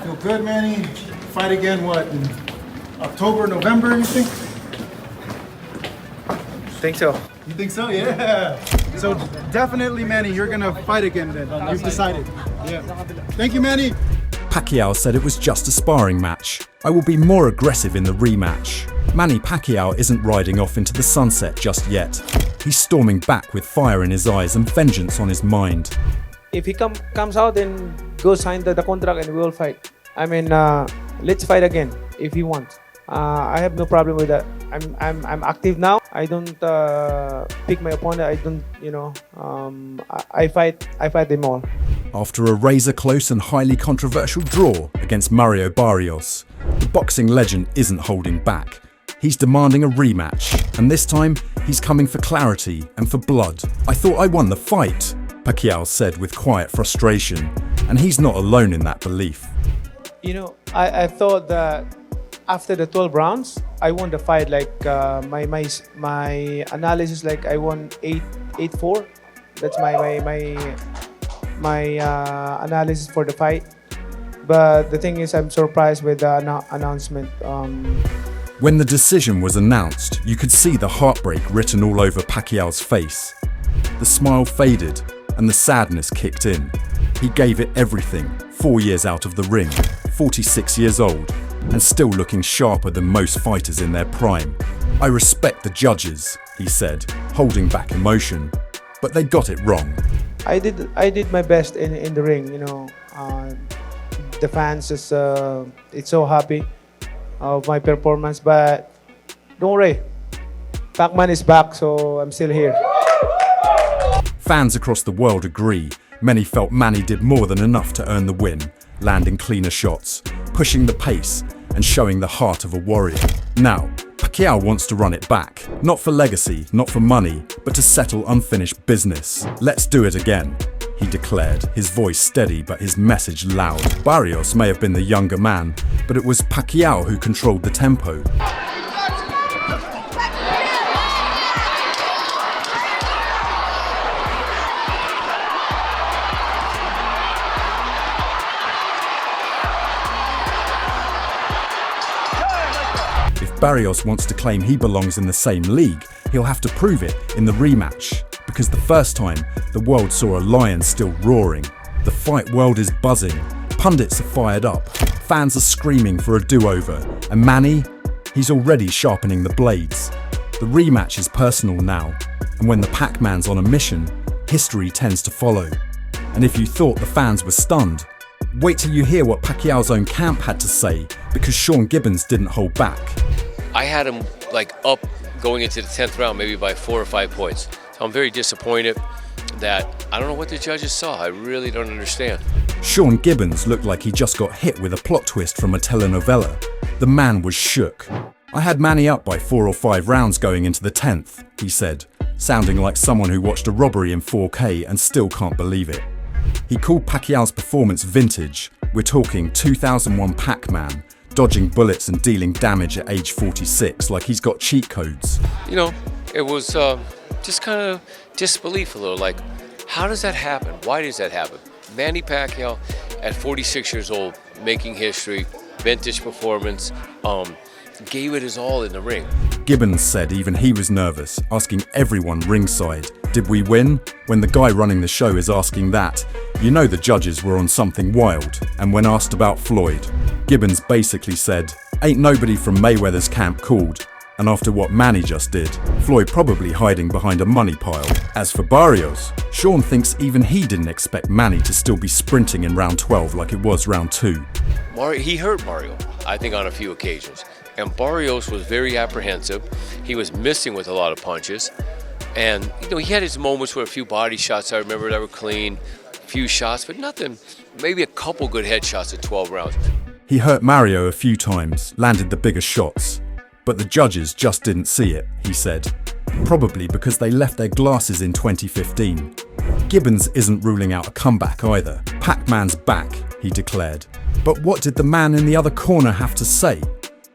Feel good, Manny? Fight again, what, in October, November, you think? Think so. You think so? Yeah. So definitely, Manny, you're gonna fight again then. You've decided. Yeah. Thank you, Manny. Pacquiao said it was just a sparring match. I will be more aggressive in the rematch. Manny Pacquiao isn't riding off into the sunset just yet. He's storming back with fire in his eyes and vengeance on his mind. If he comes out, then go sign the contract and we will fight. I mean, let's fight again if he wants. I have no problem with that. I'm active now. I don't pick my opponent. I don't, I fight them all. After a razor-close and highly controversial draw against Mario Barrios, the boxing legend isn't holding back. He's demanding a rematch, and this time he's coming for clarity and for blood. I thought I won the fight, Pacquiao said with quiet frustration, and he's not alone in that belief. I thought that after the 12 rounds, I won the fight. Like my analysis, like I won 8-4. That's my analysis for the fight. But the thing is, I'm surprised with the announcement. When the decision was announced, you could see the heartbreak written all over Pacquiao's face. The smile faded and the sadness kicked in. He gave it everything, 4 years out of the ring, 46 years old, and still looking sharper than most fighters in their prime. I respect the judges, he said, holding back emotion, but they got it wrong. I did my best in the ring, the fans is it's so happy of my performance, but don't worry, Pac-Man is back, so I'm still here. Fans across the world agree. Many felt Manny did more than enough to earn the win, landing cleaner shots, pushing the pace, and showing the heart of a warrior. Now, Pacquiao wants to run it back. Not for legacy, not for money, but to settle unfinished business. Let's do it again, he declared, his voice steady but his message loud. Barrios may have been the younger man, but it was Pacquiao who controlled the tempo. If Barrios wants to claim he belongs in the same league, he'll have to prove it in the rematch, because the first time, the world saw a lion still roaring. The fight world is buzzing, pundits are fired up, fans are screaming for a do-over, and Manny, he's already sharpening the blades. The rematch is personal now, and when the Pac-Man's on a mission, history tends to follow. And if you thought the fans were stunned, wait till you hear what Pacquiao's own camp had to say, because Sean Gibbons didn't hold back. I had him up going into the 10th round, maybe by 4 or 5 points. So I'm very disappointed that I don't know what the judges saw. I really don't understand. Sean Gibbons looked like he just got hit with a plot twist from a telenovela. The man was shook. I had Manny up by 4 or 5 rounds going into the 10th, he said, sounding like someone who watched a robbery in 4K and still can't believe it. He called Pacquiao's performance vintage. We're talking 2001 Pac-Man, dodging bullets and dealing damage at age 46 like he's got cheat codes. It was just kind of disbelief a little, like, how does that happen? Why does that happen? Manny Pacquiao at 46 years old, making history, vintage performance, gave it his all in the ring. Gibbons said even he was nervous, asking everyone ringside, did we win? When the guy running the show is asking that, you know the judges were on something wild. And when asked about Floyd, Gibbons basically said, ain't nobody from Mayweather's camp called. And after what Manny just did, Floyd probably hiding behind a money pile. As for Barrios, Sean thinks even he didn't expect Manny to still be sprinting in round 12 like it was round 2. He hurt Mario, I think, on a few occasions. And Barrios was very apprehensive. He was missing with a lot of punches. And, he had his moments with a few body shots, I remember, that were clean. A few shots, but nothing. Maybe a couple good headshots in 12 rounds. He hurt Mario a few times, landed the bigger shots. But the judges just didn't see it, he said. Probably because they left their glasses in 2015. Gibbons isn't ruling out a comeback either. Pac-Man's back, he declared. But what did the man in the other corner have to say?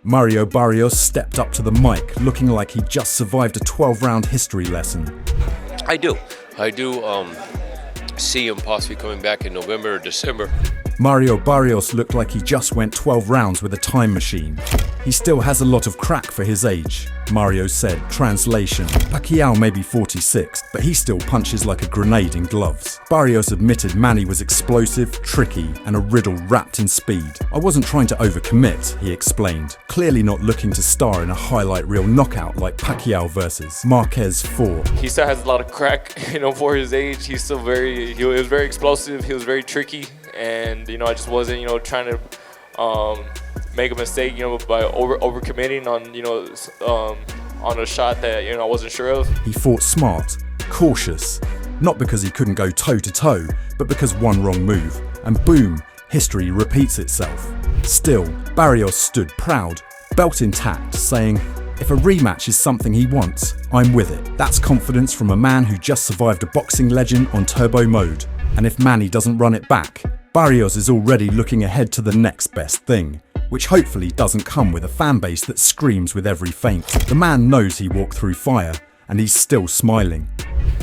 Mario Barrios stepped up to the mic, looking like he'd just survived a 12-round history lesson. I do see him possibly coming back in November or December. Mario Barrios looked like he just went 12 rounds with a time machine. He still has a lot of crack for his age, Mario said. Translation: Pacquiao may be 46, but he still punches like a grenade in gloves. Barrios admitted Manny was explosive, tricky, and a riddle wrapped in speed. I wasn't trying to overcommit, he explained, clearly not looking to star in a highlight reel knockout like Pacquiao versus Marquez 4. He still has a lot of crack, for his age. He's still he was very explosive, he was very tricky, and, I just wasn't, trying to make a mistake, by overcommitting on a shot that, I wasn't sure of. He fought smart, cautious, not because he couldn't go toe-to-toe, but because one wrong move, and boom, history repeats itself. Still, Barrios stood proud, belt intact, saying, "If a rematch is something he wants, I'm with it." That's confidence from a man who just survived a boxing legend on turbo mode. And if Manny doesn't run it back, Barrios is already looking ahead to the next best thing, which hopefully doesn't come with a fan base that screams with every feint. The man knows he walked through fire, and he's still smiling.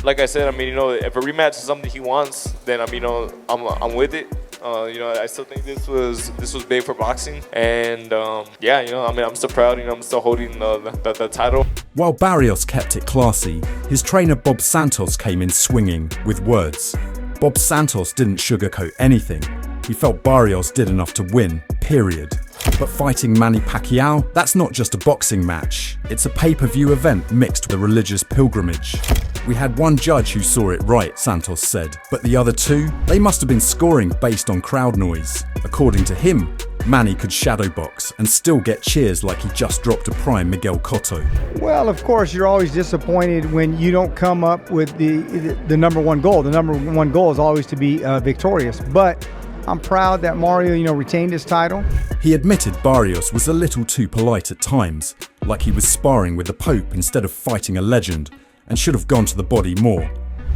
Like I said, if a rematch is something he wants, then I'm with it. I still think this was big for boxing, and I'm still proud. I'm still holding the title. While Barrios kept it classy, his trainer Bob Santos came in swinging with words. Bob Santos didn't sugarcoat anything. He felt Barrios did enough to win, period. But fighting Manny Pacquiao, that's not just a boxing match. It's a pay-per-view event mixed with a religious pilgrimage. We had one judge who saw it right, Santos said, but the other two, they must have been scoring based on crowd noise. According to him, Manny could shadow box and still get cheers like he just dropped a prime Miguel Cotto. Well, of course, you're always disappointed when you don't come up with the number one goal. The number one goal is always to be victorious, but I'm proud that Mario, retained his title. He admitted Barrios was a little too polite at times, like he was sparring with the Pope instead of fighting a legend, and should have gone to the body more.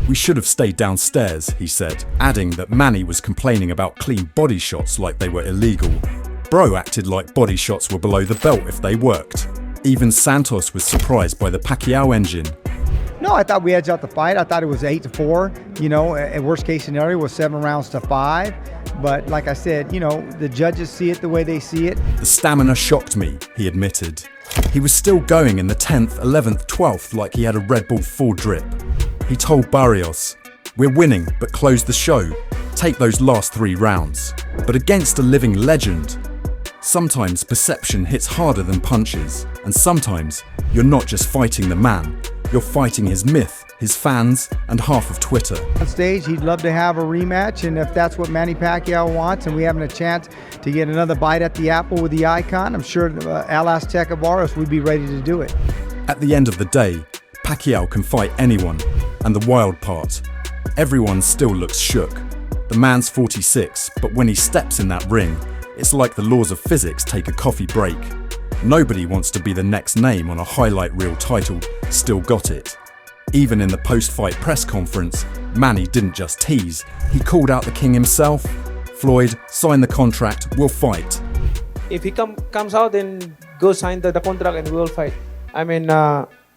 "We should have stayed downstairs," he said, adding that Manny was complaining about clean body shots like they were illegal. Bro acted like body shots were below the belt if they worked. Even Santos was surprised by the Pacquiao engine. No, I thought we edged out the fight. I thought it was 8-4. A worst case scenario was 7 rounds to 5. But like I said, the judges see it the way they see it. The stamina shocked me, he admitted. He was still going in the 10th, 11th, 12th like he had a Red Bull full drip. He told Barrios, "We're winning, but close the show. Take those last 3 rounds." But against a living legend, sometimes perception hits harder than punches, and sometimes you're not just fighting the man, you're fighting his myth, his fans, and half of Twitter. On stage, he'd love to have a rematch, and if that's what Manny Pacquiao wants, and we having a chance to get another bite at the apple with the icon, I'm sure Al Azteca Barrios would be ready to do it. At the end of the day, Pacquiao can fight anyone, and the wild part, everyone still looks shook. The man's 46, but when he steps in that ring, it's like the laws of physics take a coffee break. Nobody wants to be the next name on a highlight reel titled "Still Got It." Even in the post-fight press conference, Manny didn't just tease, he called out the king himself. "Floyd, sign the contract, we'll fight." If he comes out and go sign the contract and we'll fight.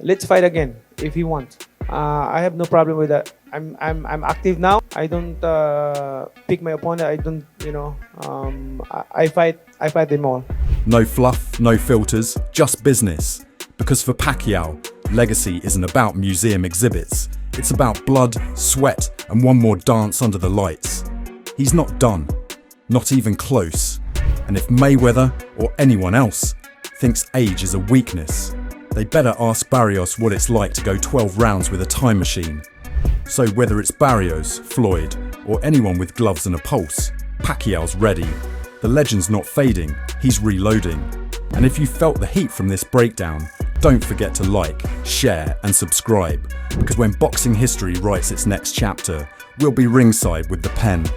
Let's fight again if he wants. I have no problem with that. I'm active now. I don't pick my opponent. I don't, I fight them all. No fluff, no filters, just business. Because for Pacquiao, legacy isn't about museum exhibits. It's about blood, sweat, and one more dance under the lights. He's not done, not even close. And if Mayweather or anyone else thinks age is a weakness, they better ask Barrios what it's like to go 12 rounds with a time machine. So whether it's Barrios, Floyd, or anyone with gloves and a pulse, Pacquiao's ready. The legend's not fading, he's reloading. And if you felt the heat from this breakdown, don't forget to like, share, and subscribe, because when boxing history writes its next chapter, we'll be ringside with the pen.